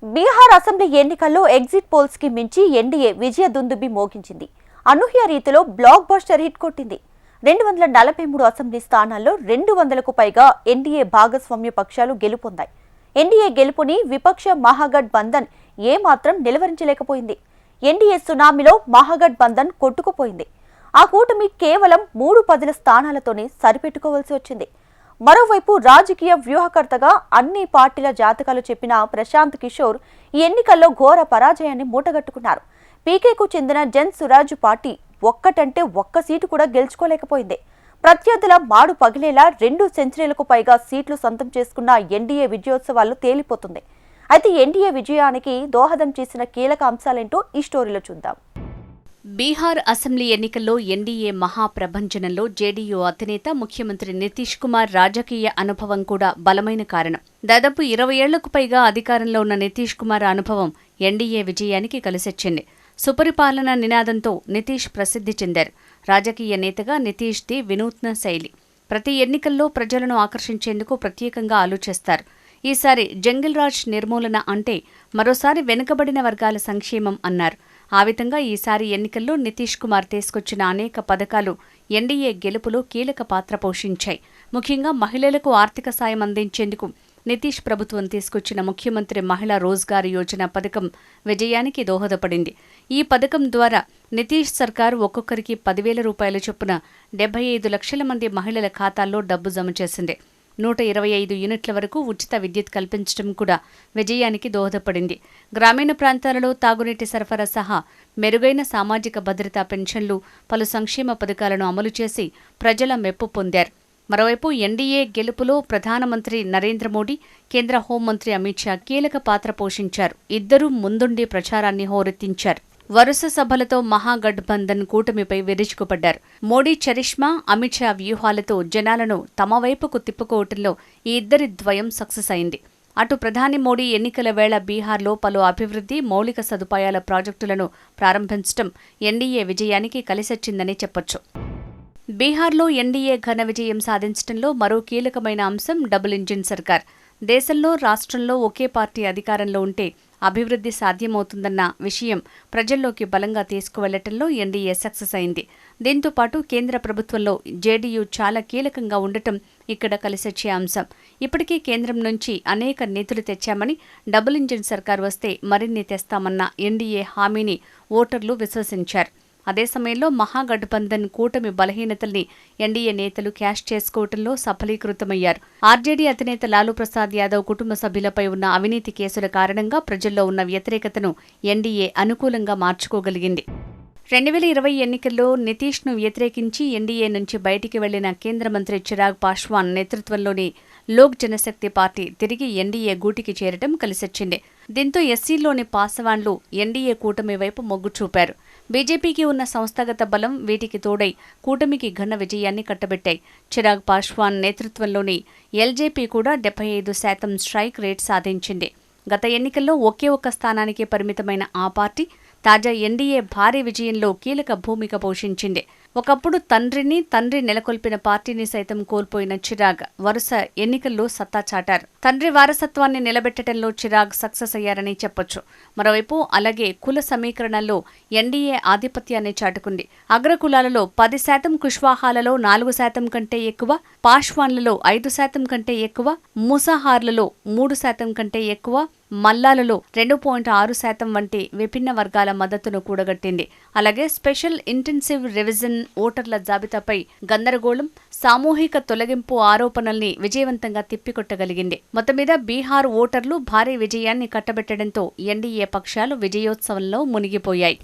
Bihar assembly ఎన్నికల్లో exit polls కి మించి ఎన్డీఏ విజయ దుందుబి మోగించింది. అనూహ్య రీతిలో బ్లాక్ బస్టర్ హిట్ కొట్టింది. 243 అసెంబ్లీ స్థానాల్లో 200కు పైగా ఎన్డీఏ భాగస్వామ్య పక్షాలు గెలుపొందాయి. ఎన్డీఏ గెలుపుని విపక్ష మహాగఠ్ బంధన్ ఏమాత్రం నిలువరించలేకపోయింది. ఎన్డీఏ సునామీలో మహాగఠ్ బంధన్ కొట్టుకుపోయింది. ఆ కూటమి కేవలం 3 పదుల స్థానాలతోనే సరిపెట్టుకోవాల్సి వచ్చింది. మరోవైపు రాజకీయ వ్యూహకర్తగా అన్ని పార్టీల జాతకాలు చెప్పిన ప్రశాంత్ కిషోర్ ఈ ఎన్నికల్లో ఘోర పరాజయాన్ని మూటగట్టుకున్నారు. పీకేకు చెందిన జన్ సురాజ్ పార్టీ ఒక్కటంటే ఒక్క సీటు కూడా గెలుచుకోలేకపోయింది. ప్రత్యర్థుల మాడు పగిలేలా 2 సెంచరీలకు పైగా సీట్లు సొంతం చేసుకున్న ఎన్డీఏ విజయోత్సవాలు తేలిపోతుంది. అయితే ఎన్డీఏ విజయానికి దోహదం చేసిన కీలక అంశాలేంటో ఈ స్టోరీలో చూద్దాం. బీహార్ అసెంబ్లీ ఎన్నికల్లో ఎన్డీఏ మహాప్రభంజనంలో జేడీయూ అధినేత ముఖ్యమంత్రి నితీష్ కుమార్ రాజకీయ అనుభవం కూడా బలమైన కారణం. దాదాపు 20 ఏళ్లకు పైగా అధికారంలో ఉన్న నితీష్ కుమార్ అనుభవం ఎన్డీఏ విజయానికి కలిసొచ్చింది. సుపరిపాలన నినాదంతో నితీష్ ప్రసిద్ధి చెందారు. రాజకీయ నేతగా నితీష్ది వినూత్న శైలి. ప్రతి ఎన్నికల్లో ప్రజలను ఆకర్షించేందుకు ప్రత్యేకంగా ఆలోచిస్తారు. ఈసారి జంగిల్ రాజ్ నిర్మూలన అంటే మరోసారి వెనుకబడిన వర్గాల సంక్షేమం అన్నారు. ఆ విధంగా ఈసారి ఎన్నికల్లో నితీష్ కుమార్ తీసుకొచ్చిన అనేక పథకాలు ఎన్డీఏ గెలుపులో కీలక పాత్ర పోషించాయి. ముఖ్యంగా మహిళలకు ఆర్థిక సాయం అందించేందుకు నితీష్ ప్రభుత్వం తీసుకొచ్చిన ముఖ్యమంత్రి మహిళా రోజ్గార్ యోజన పథకం విజయానికి దోహదపడింది. ఈ పథకం ద్వారా నితీష్ సర్కారు ఒక్కొక్కరికి 10,000 రూపాయల చొప్పున 75 లక్షల మంది మహిళల ఖాతాల్లో డబ్బు జమ చేసింది. 125 యూనిట్ల వరకు ఉచిత విద్యుత్ కల్పించడం కూడా విజయానికి దోహదపడింది. గ్రామీణ ప్రాంతాలలో తాగునీటి సరఫరా సహా మెరుగైన సామాజిక భద్రతా పెన్షన్లు, పలు సంక్షేమ పథకాలను అమలు చేసి ప్రజల మెప్పు పొందారు. మరోవైపు ఎన్డీఏ గెలుపులో ప్రధానమంత్రి నరేంద్ర మోడీ, కేంద్ర హోంమంత్రి అమిత్ షా కీలక పాత్ర పోషించారు. ఇద్దరూ ముందుండి ప్రచారాన్ని హోరెత్తించారు. వరుస సభలతో మహాగఠబంధన్ కూటమిపై విరుచుకుపడ్డారు. మోడీ చరిష్మా, అమిత్ షా వ్యూహాలతో జనాలను తమ వైపుకు తిప్పుకోవటంలో ఈ ఇద్దరి ద్వయం సక్సెస్ అయింది. అటు ప్రధాని మోడీ ఎన్నికల వేళ బీహార్లో పలు అభివృద్ధి, మౌలిక సదుపాయాల ప్రాజెక్టులను ప్రారంభించడం ఎన్డీఏ విజయానికి కలిసొచ్చిందని చెప్పొచ్చు. బీహార్లో ఎన్డీఏ ఘన విజయం సాధించడంలో మరో కీలకమైన అంశం డబుల్ ఇంజిన్ సర్కార్. దేశంలో, రాష్ట్రంలో ఒకే పార్టీ అధికారంలో ఉంటే అభివృద్ధి సాధ్యమవుతుందన్న విషయం ప్రజల్లోకి బలంగా తీసుకువెళ్లటంలో ఎన్డీఏ సక్సెస్ అయింది. దీంతో పాటు కేంద్ర ప్రభుత్వంలో జేడీయూ చాలా కీలకంగా ఉండటం ఇక్కడ కలిసొచ్చే అంశం. ఇప్పటికే కేంద్రం నుంచి అనేక నిధులు తెచ్చామని, డబుల్ ఇంజిన్ సర్కార్ వస్తే మరిన్ని తెస్తామన్న ఎన్డీఏ హామీని ఓటర్లు విశ్వసించారు. అదే సమయంలో మహాగఠబంధన్ కూటమి బలహీనతల్ని ఎన్డీఏ నేతలు క్యాష్ చేసుకోవటంలో సఫలీకృతమయ్యారు. ఆర్జేడీ అధినేత లాలూ ప్రసాద్ యాదవ్ కుటుంబ సభ్యులపై ఉన్న అవినీతి కేసుల కారణంగా ప్రజల్లో ఉన్న వ్యతిరేకతను ఎన్డీఏ అనుకూలంగా మార్చుకోగలిగింది. 2020 ఎన్నికల్లో నితీష్ను వ్యతిరేకించి ఎన్డీఏ నుంచి బయటికి వెళ్లిన కేంద్ర మంత్రి చిరాగ్ పాశ్వాన్ నేతృత్వంలోని లోక్ జనశక్తి పార్టీ తిరిగి ఎన్డీఏ గూటికి చేరడం కలిసొచ్చింది. దీంతో ఎస్సీలోని పాసవాన్లు ఎన్డీఏ కూటమి వైపు మొగ్గు చూపారు. బీజేపీకి ఉన్న సంస్థాగత బలం వీటికి తోడై కూటమికి ఘన విజయాన్ని కట్టబెట్టాయి. చిరాగ్ పాశ్వాన్ నేతృత్వంలోని ఎల్జేపీ కూడా 75% స్ట్రైక్ రేట్ సాధించింది. గత ఎన్నికల్లో ఒకే ఒక్క స్థానానికే పరిమితమైన ఆ పార్టీ తాజా ఎన్డీఏ భారీ విజయంలో కీలక భూమిక పోషించింది. ఒకప్పుడు తండ్రి నెలకొల్పిన పార్టీని సైతం కోల్పోయిన చిరాగ్ వరుస ఎన్నికల్లో సత్తా చాటారు. తండ్రి వారసత్వాన్ని నిలబెట్టడంలో చిరాగ్ సక్సెస్ అయ్యారని చెప్పొచ్చు. మరోవైపు అలాగే కుల సమీకరణల్లో ఎన్డీఏ ఆధిపత్యాన్ని చాటుకుంది. అగ్రకులాలలో 10% కుష్వాహాలలో 4% కంటే ఎక్కువ, పాశ్వాన్లలో 5% కంటే ఎక్కువ, ముసాహార్లలో 3% కంటే ఎక్కువ, మల్లాలలో 2.6% వంటి విభిన్న వర్గాల మద్దతును కూడగట్టింది. అలాగే స్పెషల్ ఇంటెన్సివ్ రివిజన్ ఓటర్ల జాబితాపై గందరగోళం, సామూహిక తొలగింపు ఆరోపణల్ని విజయవంతంగా తిప్పికొట్టగలిగింది. మొత్తం మీద బీహార్ ఓటర్లు భారీ విజయాన్ని కట్టబెట్టడంతో ఎన్డీఏ పక్షాలు విజయోత్సవంలో మునిగిపోయాయి.